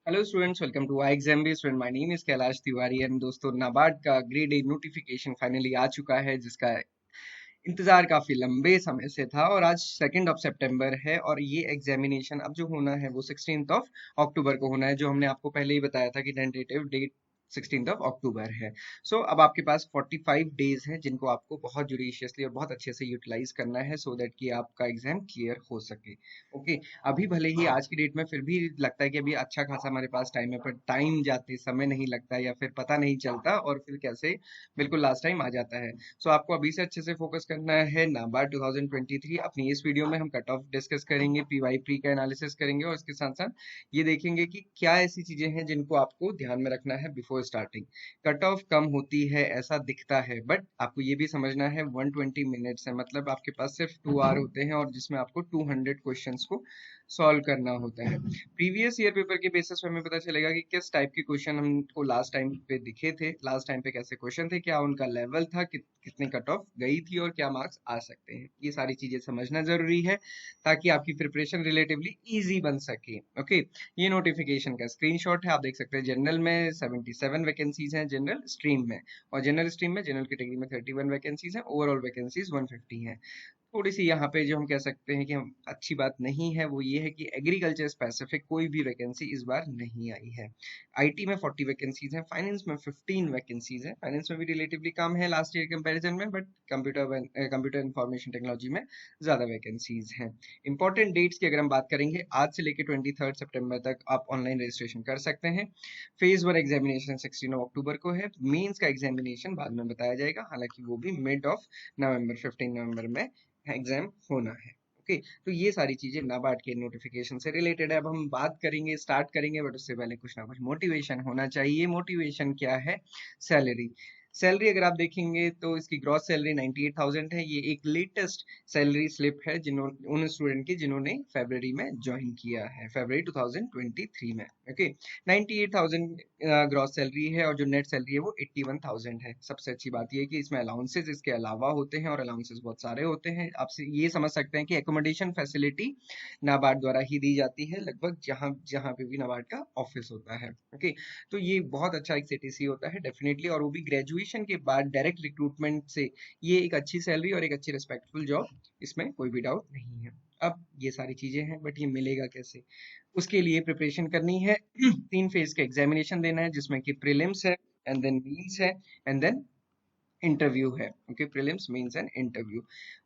Hello students, welcome to I exam bay student. My name is Kailash Tiwari and दोस्तों, नाबार्ड का grade A notification finally आ चुका है, जिसका इंतजार काफी लंबे समय से था। और आज 2 सितंबर है और ये एग्जामिनेशन अब जो होना है वो 16 अक्टूबर को होना है, जो हमने आपको पहले ही बताया था कि टेंटेटिव डेट 16 अक्टूबर है। सो अब आपके पास 45 डेज हैं, जिनको आपको बहुत जुडिशियसली और बहुत अच्छे से यूटिलाइज करना है, सो दैट कि आपका एग्जाम क्लियर हो सके। ओके, अभी भले ही आज की डेट में फिर भी लगता है कि अभी अच्छा खासा हमारे पास टाइम है, पर टाइम जाते समय नहीं लगता या फिर पता नहीं चलता, और फिर कैसे बिल्कुल लास्ट टाइम आ जाता है। सो आपको अभी से अच्छे से फोकस करना है। नाबार्ड 2023 अपनी इस वीडियो में हम कट ऑफ डिस्कस करेंगे, पीवाई प्री का एनालिसिस करेंगे, और इसके साथ साथ ये देखेंगे कि क्या ऐसी चीजें हैं जिनको आपको ध्यान में रखना है बिफोर स्टार्टिंग। कट ऑफ कम होती है ऐसा दिखता है, बट आपको ये भी समझना है 120 मिनट्स है, मतलब आपके पास सिर्फ 2 आवर होते हैं, और जिसमें आपको 200 क्वेश्चंस को सॉल्व करना होता है। प्रीवियस ईयर पेपर के बेसिस पे हमें पता चलेगा कि किस टाइप के क्वेश्चन हमको लास्ट टाइम पे दिखे थे, लास्ट टाइम पे कैसे क्वेश्चन थे, क्या उनका लेवल था, कितने कट ऑफ गई थी, और क्या मार्क्स आ सकते हैं। ये सारी चीजें समझना जरूरी है ताकि आपकी प्रिपरेशन रिलेटिवली इजी बन सके। ओके, ये नोटिफिकेशन का स्क्रीनशॉट है, आप देख सकते हैं। जनरल में 77 वैकेंसीज हैं जनरल स्ट्रीम में, और जनरल स्ट्रीम में जनरल कैटेगरी में 31 वैकेंसीज हैं, ओवरऑल वैकेंसीज 150 हैं। थोड़ी सी यहाँ पे जो हम कह सकते हैं कि हम अच्छी बात नहीं है, वो ये है कि एग्रीकल्चर स्पेसिफिक कोई भी वैकेंसी इस बार नहीं आई है। आईटी में 40 वैकेंसीज हैं, फाइनेंस में 15 वैकेंसीज हैं। फाइनेंस में भी रिलेटिवली कम है लास्ट ईयर कंपैरिजन में, बट कंप्यूटर इंफॉर्मेशन टेक्नोलॉजी में ज्यादा वैकेंसीज हैं। इंपॉर्टेंट डेट्स की अगर हम बात करेंगे, आज से लेकर 23 सितंबर तक आप ऑनलाइन रजिस्ट्रेशन कर सकते हैं। फेज 1 एग्जामिनेशन 16 अक्टूबर को है। मेंस का एग्जामिनेशन बाद में बताया जाएगा, हालांकि वो भी मिड ऑफ नवंबर, 15 नवंबर में एग्जाम होना है। ओके, तो ये सारी चीजें नाबार्ड के नोटिफिकेशन से रिलेटेड है। अब हम बात करेंगे, स्टार्ट करेंगे, बट उससे पहले कुछ ना कुछ मोटिवेशन होना चाहिए। मोटिवेशन क्या है? सैलरी। सैलरी अगर आप देखेंगे तो इसकी ग्रॉस सैलरी 98,000 है। ये एक लेटेस्ट सैलरी स्लिप है उन स्टूडेंट की जिन्होंने फरवरी में ज्वाइन किया है, फरवरी 2023 में। ओके, 98,000 ग्रॉस सैलरी है, और जो नेट सैलरी है वो 81,000 है। सबसे अच्छी बात ये है कि इसमें अलाउंसेस इसके अलावा होते हैं, और अलाउंसेस बहुत सारे होते हैं। आप ये समझ सकते हैं कि एकोमोडेशन फैसिलिटी नाबार्ड द्वारा ही दी जाती है, लगभग जहां जहां पे भी नाबार्ड का ऑफिस होता है। ओके, तो ये बहुत अच्छा एक सीटीसी होता है डेफिनेटली, और वो भी ग्रेजुएशन के बाद डायरेक्ट रिक्रूटमेंट से। ये एक अच्छी सैलरी और एक अच्छी रिस्पेक्टफुल जॉब, इसमें कोई भी डाउट नहीं है। अब ये सारी चीजें हैं, बट ये मिलेगा कैसे? उसके लिए प्रिपरेशन करनी है। 3 फेज का एग्जामिनेशन देना है, जिसमें कि प्रीलिम्स है, एंड देन मेंस है, एंड देन इंटरव्यू है। Okay, prelims, mains and interview.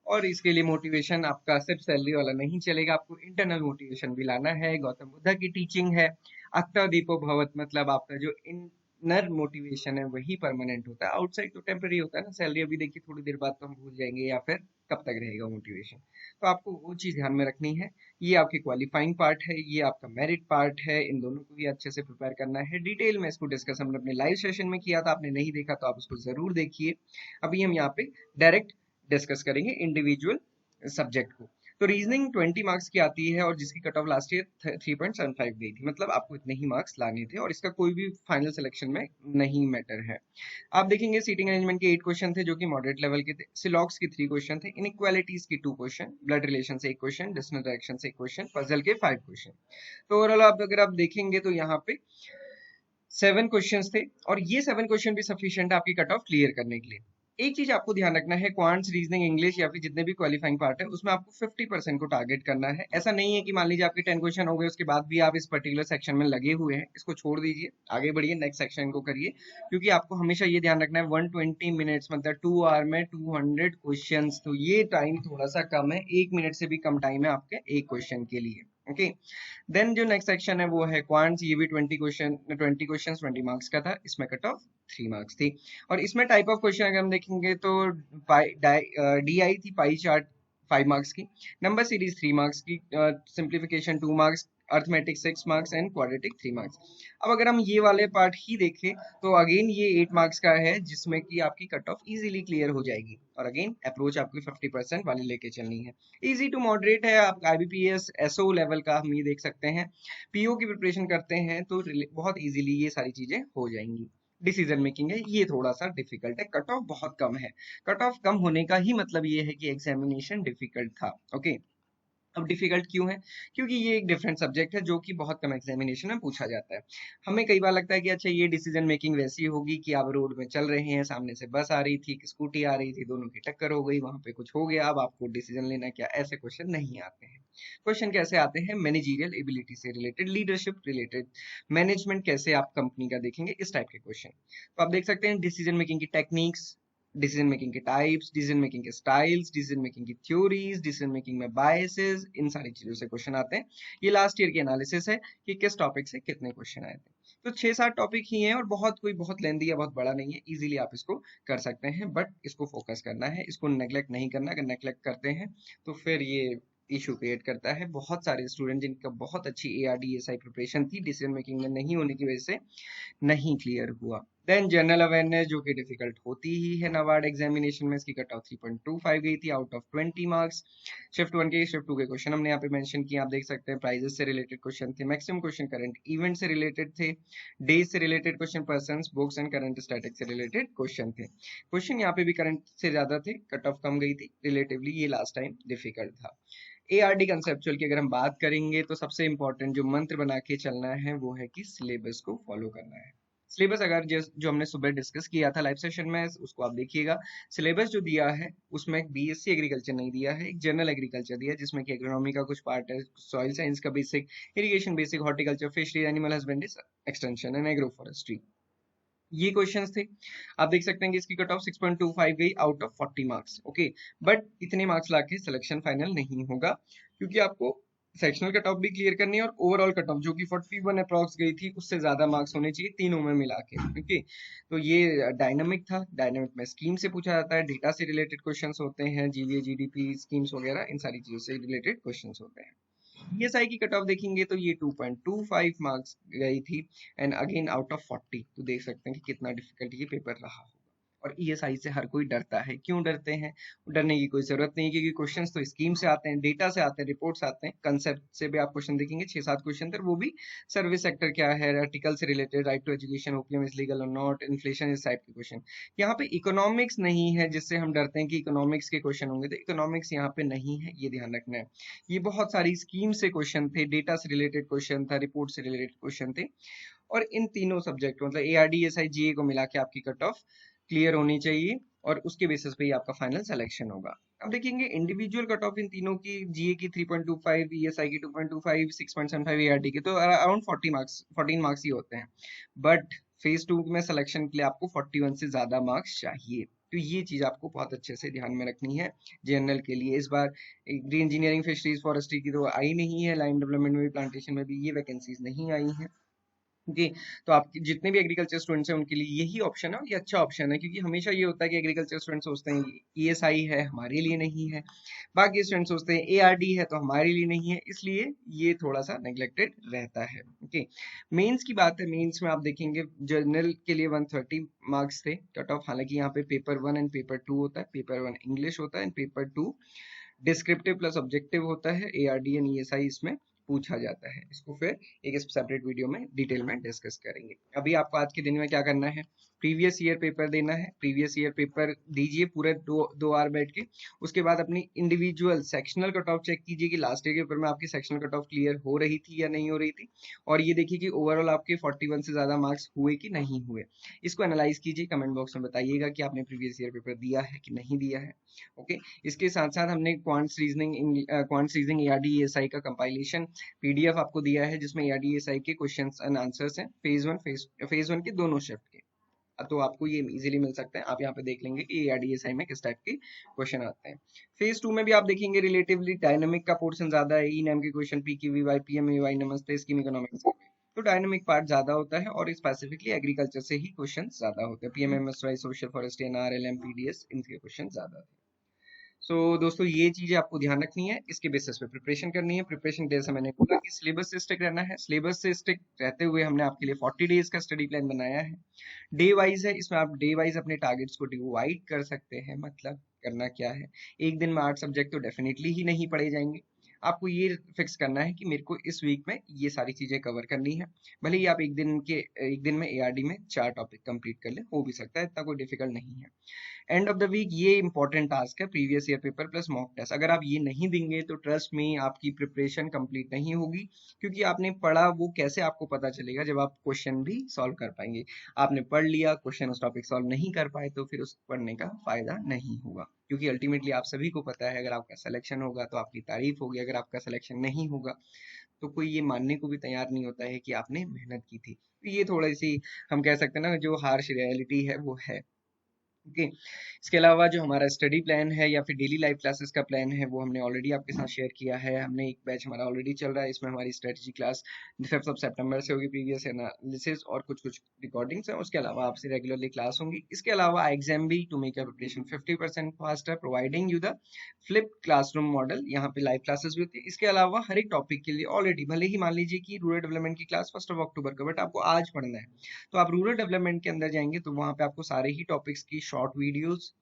और इसके लिए मोटिवेशन आपका सिर्फ सैलरी वाला नहीं चलेगा, आपको इंटरनल मोटिवेशन भी लाना है। गौतम बुद्धा की टीचिंग है, अत्ता दीपो भवत, मतलब आपका जो इनर मोटिवेशन है वही परमानेंट होता है, आउटसाइड तो टेम्पररी होता है ना। सैलरी अभी देखिए थोड़ी देर बाद तो हम भूल जाएंगे, या फिर कब तक रहेगा मोटिवेशन। तो आपको वो चीज ध्यान में रखनी है। ये आपकी क्वालिफाइंग पार्ट है, ये आपका मेरिट पार्ट है, इन दोनों को भी अच्छे से प्रिपेयर करना है। डिटेल में इसको डिस्कस हमने अपने लाइव सेशन में किया था, आपने नहीं देखा तो आप उसको जरूर देखिए। अभी हम यहाँ पे डायरेक्ट डिस्कस करेंगे इंडिविजुअल सब्जेक्ट को। तो रीजनिंग 20 मार्क्स की आती है, और जिसकी कट ऑफ लास्ट ईयर 3.75 गई थी, मतलब आपको इतने ही मार्क्स लाने थे, और इसका कोई भी फाइनल सिलेक्शन में नहीं मैटर है। आप देखेंगे सीटिंग अरेंजमेंट के 8 क्वेश्चन थे, जो कि मॉडरेट लेवल के थे। सिलॉक्स के 3 क्वेश्चन थे, इनइक्वालिटीज की 2 क्वेश्चन, ब्लड रिलेशन से 1 क्वेश्चन, डिस्टेंस डायरेक्शन से 1 क्वेश्चन, पजल के 5 क्वेश्चन। तो ओवरऑल अगर आप देखेंगे तो यहाँ पे 7 क्वेश्चंस थे, और ये 7 क्वेश्चन भी सफिशिएंट है आपकी कट ऑफ क्लियर करने के लिए। एक चीज आपको ध्यान रखना है, क्वांट्स, रीजनिंग, इंग्लिश, या फिर जितने भी क्वालिफाइंग पार्ट है, उसमें आपको 50% को टारगेट करना है। ऐसा नहीं है कि मान लीजिए आपके 10 क्वेश्चन हो गए, उसके बाद भी आप इस पर्टिकुलर सेक्शन में लगे हुए हैं, इसको छोड़ दीजिए, आगे बढ़िए, नेक्स्ट सेक्शन को करिए। क्योंकि आपको हमेशा ये ध्यान रखना है 120 मिनट्स, मतलब 2 आवर में 200 क्वेश्चन, तो ये टाइम थोड़ा सा कम है, 1 मिनट से भी कम टाइम है आपके एक क्वेश्चन के लिए। ओके, देन जो नेक्स्ट सेक्शन है वो है क्वांट्स। ये भी 20 क्वेश्चन 20 मार्क्स का था, इसमें कट ऑफ 3 मार्क्स थी। और इसमें टाइप ऑफ क्वेश्चन अगर हम देखेंगे तो डी आई थी, पाई चार्ट 5 मार्क्स की, नंबर सीरीज 3 मार्क्स की, simplification 2 marks, arithmetic 6 marks, and quadratic 3 marks. अब अगर हम ये वाले पार्ट ही देखें तो अगेन ये 8 मार्क्स का है, जिसमें कि आपकी कट ऑफ इजीली क्लियर हो जाएगी, और अगेन अप्रोच आपकी 50% वाली लेके चलनी है। इजी टू मॉडरेट है, आप आईबीपीएस एसओ लेवल का हम ये देख सकते हैं। पीओ की प्रिपरेशन करते हैं तो बहुत इजीली ये सारी चीजें हो जाएंगी। डिसीजन मेकिंग है, ये थोड़ा सा डिफिकल्ट है, कट ऑफ बहुत कम है। कट ऑफ कम होने का ही मतलब ये है कि एग्जामिनेशन डिफिकल्ट था। ओके, अब डिफिकल्ट क्यों है? क्योंकि ये एक डिफरेंट सब्जेक्ट है जो कि बहुत कम एग्जामिनेशन में पूछा जाता है। हमें कई बार लगता है कि अच्छा ये डिसीजन मेकिंग वैसी होगी कि आप रोड में चल रहे हैं, सामने से बस आ रही थी, एक स्कूटी आ रही थी, दोनों की टक्कर हो गई, वहां पे कुछ हो गया, अब आपको डिसीजन लेना क्या, ऐसे क्वेश्चन नहीं आते हैं। क्वेश्चन कैसे आते हैं? मैनेजरियल एबिलिटी से रिलेटेड, लीडरशिप रिलेटेड, मैनेजमेंट कैसे आप कंपनी का देखेंगे, इस टाइप के क्वेश्चन। तो आप देख सकते हैं डिसीजन मेकिंग की टेक्निक्स, डिसीजन मेकिंग के टाइप्स, डिसीजन मेकिंग के स्टाइल्स, डिसीजन मेकिंग की थ्योरीज, डिसीजन मेकिंग में बायसेस, इन सारी चीजों से क्वेश्चन आते हैं। ये लास्ट ईयर की एनालिसिस है कि किस टॉपिक से कितने क्वेश्चन आए थे। तो 6-7 टॉपिक ही हैं और बहुत लेंदी या बहुत बड़ा नहीं है, इजीली आप इसको कर सकते हैं, बट इसको फोकस करना है, इसको नेग्लेक्ट नहीं करना। अगर नेग्लेक्ट करते हैं तो फिर ये इशू क्रिएट करता है। बहुत सारे स्टूडेंट जिनका बहुत अच्छी ARDSI प्रिपरेशन थी, डिसीजन मेकिंग में नहीं होने की वजह से नहीं क्लियर हुआ। देन जनरल अवेयरनेस, जो कि डिफिकल्ट होती ही है नाबार्ड एग्जामिनेशन में, इसकी कट ऑफ 3.25 गई थी आउट ऑफ 20 मार्क्स। शिफ्ट 1 के शिफ्ट 2 के क्वेश्चन हमने यहाँ पे मेंशन किया, आप देख सकते हैं प्राइजेस से रिलेटेड क्वेश्चन थे, मैक्सिमम क्वेश्चन करंट इवेंट से रिलेटेड थे, डेज से related question, persons, books and current static से रिलेटेड क्वेश्चन थे। क्वेश्चन यहाँ पे भी करंट से ज्यादा थे, कट ऑफ कम गई थी रिलेटिवली, ये लास्ट टाइम डिफिकल्ट था। ARD कंसेप्चुअल की अगर हम बात करेंगे तो सबसे इंपॉर्टेंट जो मंत्र बना के चलना है वो है कि सिलेबस को फॉलो करना है। सिलेबस अगर जो हमने सुबह डिस्कस किया था लाइव सेशन में, उसको आप देखिएगा। सिलेबस जो दिया है उसमें BSc एग्रीकल्चर नहीं दिया है, एक जनरल एग्रीकल्चर दिया है, जिसमें कि एग्रोनॉमी का कुछ पार्ट है, सॉइल साइंस का basic, irrigation basic, horticulture, fishery, animal husbandry, extension and agro forestry, ये क्वेश्चंस थे। आप देख सकते हैं कि इसकी कट ऑफ 6.25 गई out of 40 marks. Okay, but इतने मार्क्स लाके सिलेक्शन फाइनल नहीं होगा, क्योंकि आपको सेक्शनल कट ऑफ भी क्लियर करनी है और ओवरऑल कट ऑफ जो कि 41 अप्रॉक्स गई थी, उससे ज्यादा मार्क्स होने चाहिए तीनों में मिला के। ओके, तो ये डायनामिक था, डायनामिक में स्कीम से पूछा जाता है, डेटा से रिलेटेड क्वेश्चंस होते हैं, जीवीए जीडीपी स्कीम्स वगैरह, इन सारी चीजों से रिलेटेड क्वेश्चंस होते हैं। PSI की कट ऑफ देखेंगे तो ये 2.25 मार्क्स गई थी, एंड अगेन आउट ऑफ 40, तो देख सकते हैं कि कितना डिफिकल्ट ये पेपर रहा होगा। और ESI से हर कोई डरता है, क्यों डरते हैं? डरने की कोई जरूरत नहीं, क्योंकि क्वेश्चंस तो स्कीम से आते हैं, डेटा से आते हैं, रिपोर्ट्स आते हैं, कंसेप्ट से भी आप क्वेश्चन देखेंगे 6-7 क्वेश्चन थे, वो भी सर्विस सेक्टर क्या है, आर्टिकल से related, right to education, OPM is legal और नॉट, इन्फ्लेशन, इस टाइप के क्वेश्चन। यहाँ पे इकोनॉमिक्स नहीं है, जिससे हम डरते हैं कि इकोनॉमिक्स के क्वेश्चन होंगे, तो इकोनॉमिक्स यहाँ पे नहीं है, ये ध्यान रखना है। ये बहुत सारी स्कीम से क्वेश्चन थे, डेटा से रिलेटेड क्वेश्चन था, रिपोर्ट से रिलेटेड क्वेश्चन थे, और इन तीनों सब्जेक्ट मतलब ARDSI GA को मिला के आपकी कट ऑफ क्लियर होनी चाहिए, और उसके बेसिस पे ही आपका फाइनल सिलेक्शन होगा। अब देखेंगे इंडिविजुअल कट ऑफ इन तीनों की, GA की 3.25, ESI की 2.25, 6.75 ARD की, तो अराउंड 40 मार्क्स, 14 मार्क्स ही होते हैं। बट फेज 2 में सिलेक्शन के लिए आपको 41 से ज्यादा मार्क्स चाहिए, तो ये चीज आपको बहुत अच्छे से ध्यान में रखनी है। जनरल के लिए इस बार एग्री इंजीनियरिंग, फिशरीज, फॉरेस्ट्री की तो आई नहीं है, लाइन डेवलपमेंट में भी, प्लांटेशन में भी ये वैकेंसीज नहीं आई हैं। जी, तो आपके जितने भी एग्रीकल्चर स्टूडेंट्स हैं उनके लिए यही ऑप्शन है, और ये अच्छा ऑप्शन है, क्योंकि हमेशा ये होता है कि एग्रीकल्चर स्टूडेंट सोचते हैं ESI है हमारे लिए नहीं है, बाकी स्टूडेंट सोचते हैं ARD है तो हमारे लिए नहीं है, इसलिए ये थोड़ा सा नेग्लेक्टेड रहता है। ओके, मेंस की बात है, मेंस में आप देखेंगे जनरल के लिए 130 मार्क्स थे कट ऑफ, हालांकि यहाँ पे पेपर 1 एंड पेपर 2 होता है, पेपर 1 इंग्लिश होता है and paper 2 descriptive plus objective होता है, ARD एंड ESI इसमें पूछा जाता है। इसको फिर एक सेपरेट वीडियो में डिटेल में डिस्कस करेंगे। अभी आपको आज के दिन में क्या करना है, प्रीवियस ईयर पेपर देना है, प्रीवियस ईयर पेपर दीजिए पूरे 2 आवर बैठ के, उसके बाद अपनी individual sectional cut off check कीजिए कि लास्ट ईयर के पेपर में आपकी सेक्शनल कट ऑफ क्लियर हो रही थी या नहीं हो रही थी, और ये देखिए कि ओवरऑल आपके 41 से ज्यादा मार्क्स हुए कि नहीं हुए। इसको एनालाइज कीजिए, कमेंट बॉक्स में बताइएगा कि आपने प्रीवियस ईयर पेपर दिया है कि नहीं दिया है। ओके, इसके साथ साथ हमने क्वांट्स रीजनिंग ARD-ESI का कंपाइलेशन PDF आपको दिया है, जिसमें ARD-ESI के क्वेश्चंस एंड आंसर्स हैं, फेज वन के दोनों शिफ्ट के, तो आपको ये इजीली मिल सकता है। आप यहाँ पे देख लेंगे कि ARD-ESI में किस टाइप के क्वेश्चन आते हैं। फेज 2 में भी आप देखेंगे रिलेटिवली डायनामिक का पोर्शन ज्यादा है, ENAM के क्वेश्चन, PQVY, PMAY, नमस्ते, स्कीम इकोनॉमिक्स, तो डायनामिक पार्ट ज्यादा होता है, और स्पेसिफिकली एग्रीकल्चर से ही क्वेश्चन ज्यादा होते हैं, PMMSY, social forestry, NR, LM, PDS, इनके क्वेश्चन ज्यादा थे। सो दोस्तों ये चीजें आपको ध्यान रखनी है, इसके बेसिस पे प्रिपरेशन करनी है। प्रिपरेशन जैसे मैंने बोला कि सिलेबस से स्टिक रहना है, सिलेबस से स्टिक रहते हुए हमने आपके लिए 40 डेज का स्टडी प्लान बनाया है, डे वाइज है, इसमें आप डे वाइज अपने टारगेट्स को डिवाइड कर सकते हैं। मतलब करना क्या है, एक दिन में 8 सब्जेक्ट तो डेफिनेटली ही नहीं पढ़े जाएंगे, आपको ये फिक्स करना है कि मेरे को इस वीक में ये सारी चीजें कवर करनी है। भले ही आप एक दिन में एआरडी में 4 टॉपिक कंप्लीट कर ले, हो भी सकता है, इतना कोई डिफिकल्ट नहीं है। एंड ऑफ द वीक ये इंपॉर्टेंट टास्क है, previous year paper plus mock test. अगर आप ये नहीं देंगे तो ट्रस्ट में आपकी प्रिपरेशन कंप्लीट नहीं होगी, क्योंकि आपने पढ़ा वो कैसे आपको पता चलेगा जब आप क्वेश्चन भी सॉल्व कर पाएंगे। आपने पढ़ लिया, क्वेश्चन उस टॉपिक सॉल्व नहीं कर पाए, तो फिर उस पढ़ने का फायदा नहीं होगा। क्योंकि अल्टीमेटली आप सभी को पता है, अगर आपका सिलेक्शन होगा तो आपकी तारीफ होगी, अगर आपका सिलेक्शन नहीं होगा तो कोई ये मानने को भी तैयार नहीं होता है कि आपने मेहनत की थी। तो ये थोड़ी सी हम कह सकते हैं ना, जो हार्श रियलिटी है वो है। ओके। इसके अलावा जो हमारा स्टडी प्लान है या फिर डेली लाइफ क्लासेस का प्लान है, वो हमने ऑलरेडी आपके साथ शेयर किया है। हमने एक बैच हमारा ऑलरेडी चल रहा है, इसमें हमारी स्ट्रेटजी क्लास 5 सितंबर से होगी, प्रीवियस एनालिसिस और कुछ कुछ रिकॉर्डिंग्स हैं। उसके अलावा आपसे रेगुलरली क्लास होंगी। इसके अलावा एग्जाम भी to make your preparation 50% faster, providing you the flip classroom model. यहाँ पे लाइव क्लासेस भी होती है। इसके अलावा हर एक टॉपिक के लिए ऑलरेडी, भले ही मान लीजिए कि रूरल डेवलपमेंट की क्लास 1 अक्टूबर को, बट आपको आज पढ़ना है, तो आप रूरल डेवलपमेंट के अंदर जाएंगे तो वहां पे आपको सारे ही टॉपिक्स की शॉर्ट वीडियोस,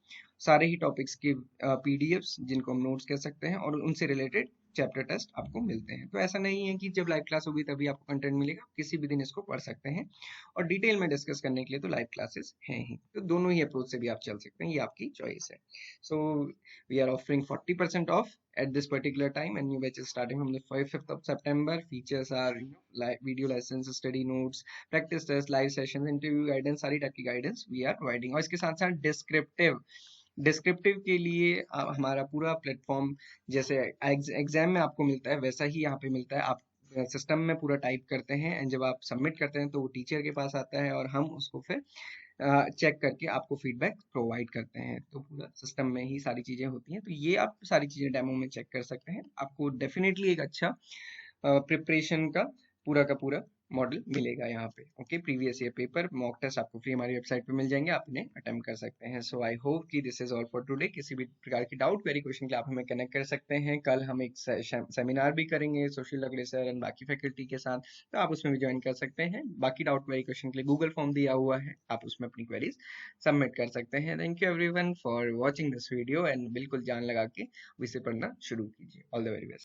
सारे ही टॉपिक्स के पीडीएफ्स, जिनको हम नोट्स कह सकते हैं, और उनसे रिलेटेड चैप्टर टेस्ट आपको मिलते हैं। तो ऐसा नहीं है कि जब लाइव क्लास होगी तभी आपको कंटेंट मिलेगा, किसी भी दिन इसको पढ़ सकते हैं। और डिटेल में डिस्कस करने के लिए तो लाइव क्लासेस हैं ही। तो दोनों ही अप्रोच से भी आप चल सकते हैं, ये आपकी चॉइस है। So we are offering 40% off at this particular time, and new batch is starting from the 5th of September. Features are, live video lessons, study notes, practice tests, live sessions, interview guidance, सारी type की guidance we are providing. और इसके साथ साथ descriptive के लिए हमारा पूरा प्लेटफॉर्म, जैसे एग्जाम में आपको मिलता है वैसा ही यहाँ पे मिलता है। आप सिस्टम में पूरा टाइप करते हैं एंड जब आप सबमिट करते हैं तो वो टीचर के पास आता है और हम उसको फिर चेक करके आपको फीडबैक प्रोवाइड करते हैं। तो पूरा सिस्टम में ही सारी चीज़ें होती हैं। तो ये आप सारी चीज़ें डेमो में चेक कर सकते हैं। आपको डेफिनेटली एक अच्छा प्रिपरेशन का पूरा मॉडल मिलेगा यहाँ पे। Okay, previous year paper mock test आपको फ्री हमारी वेबसाइट पे मिल जाएंगे, आप इन्हें अटेम्प्ट कर सकते हैं। सो आई होप कि this is all for today. किसी भी प्रकार की डाउट क्वेरी क्वेश्चन के लिए आप हमें कनेक्ट कर सकते हैं। कल हम एक सेमिनार भी करेंगे सुशील लकड़े सर एंड बाकी फैकल्टी के साथ, तो आप उसमें भी ज्वाइन कर सकते हैं। बाकी डाउट क्वेरी क्वेश्चन के लिए गूगल फॉर्म दिया हुआ है, आप उसमें अपनी क्वेरीज सबमिट कर सकते हैं। Thank you everyone for watching this video, and बिल्कुल जान लगा के इसे पढ़ना शुरू कीजिए। All the very best.